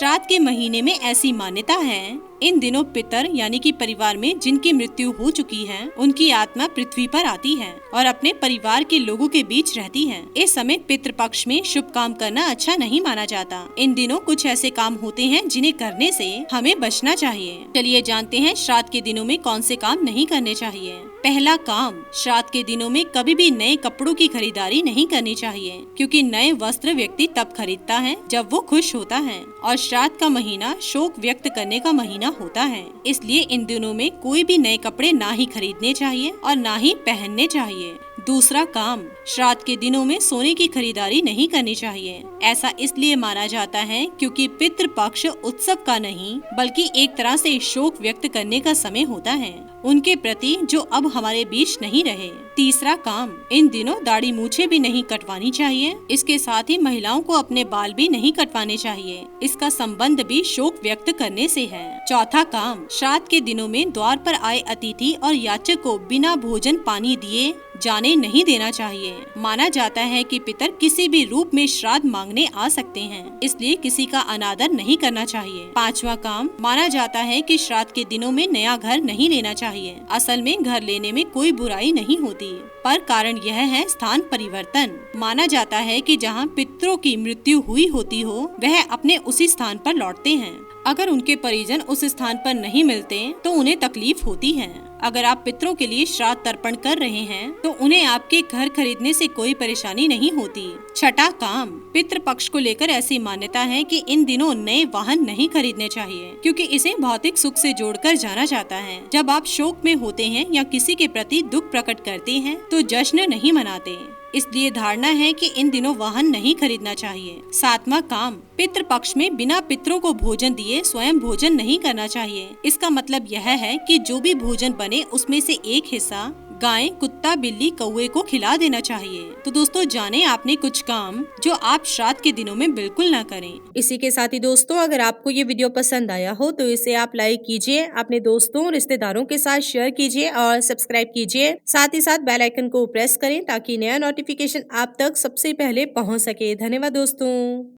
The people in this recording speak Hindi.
श्राद्ध के महीने में ऐसी मान्यता है, इन दिनों पितर यानी कि परिवार में जिनकी मृत्यु हो चुकी है, उनकी आत्मा पृथ्वी पर आती है और अपने परिवार के लोगों के बीच रहती है। इस समय पितृपक्ष में शुभ काम करना अच्छा नहीं माना जाता। इन दिनों कुछ ऐसे काम होते हैं जिन्हें करने से हमें बचना चाहिए। चलिए जानते हैं श्राद्ध के दिनों में कौन से काम नहीं करने चाहिए। पहला काम, श्राद्ध के दिनों में कभी भी नए कपड़ों की खरीदारी नहीं करनी चाहिए, क्योंकि नए वस्त्र व्यक्ति तब खरीदता है जब वो खुश होता है और श्राद्ध का महीना शोक व्यक्त करने का महीना होता है। इसलिए इन दिनों में कोई भी नए कपड़े ना ही खरीदने चाहिए और ना ही पहनने चाहिए। दूसरा काम, श्राद्ध के दिनों में सोने की खरीदारी नहीं करनी चाहिए। ऐसा इसलिए माना जाता है क्योंकि पितृपक्ष उत्सव का नहीं बल्कि एक तरह से शोक व्यक्त करने का समय होता है उनके प्रति जो अब हमारे बीच नहीं रहे। तीसरा काम, इन दिनों दाढ़ी मूछें भी नहीं कटवानी चाहिए। इसके साथ ही महिलाओं को अपने बाल भी नहीं कटवाने चाहिए। इसका संबंध भी शोक व्यक्त करने से है। चौथा काम, श्राद्ध के दिनों में द्वार पर आए अतिथि और याचक को बिना भोजन पानी दिए जाने नहीं देना चाहिए। माना जाता है कि पितर किसी भी रूप में श्राद्ध मांगने आ सकते हैं, इसलिए किसी का अनादर नहीं करना चाहिए। पांचवा काम, माना जाता है कि श्राद्ध के दिनों में नया घर नहीं लेना चाहिए। असल में घर लेने में कोई बुराई नहीं होती, पर कारण यह है स्थान परिवर्तन। माना जाता है कि जहाँ पितरों की मृत्यु हुई होती हो, वह अपने उसी स्थान पर लौटते हैं। अगर उनके परिजन उस स्थान पर नहीं मिलते तो उन्हें तकलीफ होती है। अगर आप पितरों के लिए श्राद्ध तर्पण कर रहे हैं तो उन्हें आपके घर खरीदने से कोई परेशानी नहीं होती। छठा काम, पितृ पक्ष को लेकर ऐसी मान्यता है कि इन दिनों नए वाहन नहीं खरीदने चाहिए, क्योंकि इसे भौतिक सुख से जोड़कर जाना जाता है। जब आप शोक में होते हैं या किसी के प्रति दुख प्रकट करते हैं तो जश्न नहीं मनाते, इसलिए धारणा है कि इन दिनों वाहन नहीं खरीदना चाहिए। सातवां काम, पितृ पक्ष में बिना पितरों को भोजन दिए स्वयं भोजन नहीं करना चाहिए। इसका मतलब यह है कि जो भी भोजन बने उसमें से एक हिस्सा गाय, कुत्ता, बिल्ली, कौवे को खिला देना चाहिए। तो दोस्तों, जाने आपने कुछ काम जो आप श्राद्ध के दिनों में बिल्कुल न करें। इसी के साथ ही दोस्तों, अगर आपको ये वीडियो पसंद आया हो तो इसे आप लाइक कीजिए, अपने दोस्तों रिश्तेदारों के साथ शेयर कीजिए और सब्सक्राइब कीजिए। साथ ही साथ बेल आइकन को प्रेस करें ताकि नया नोटिफिकेशन आप तक सबसे पहले पहुँच सके। धन्यवाद दोस्तों।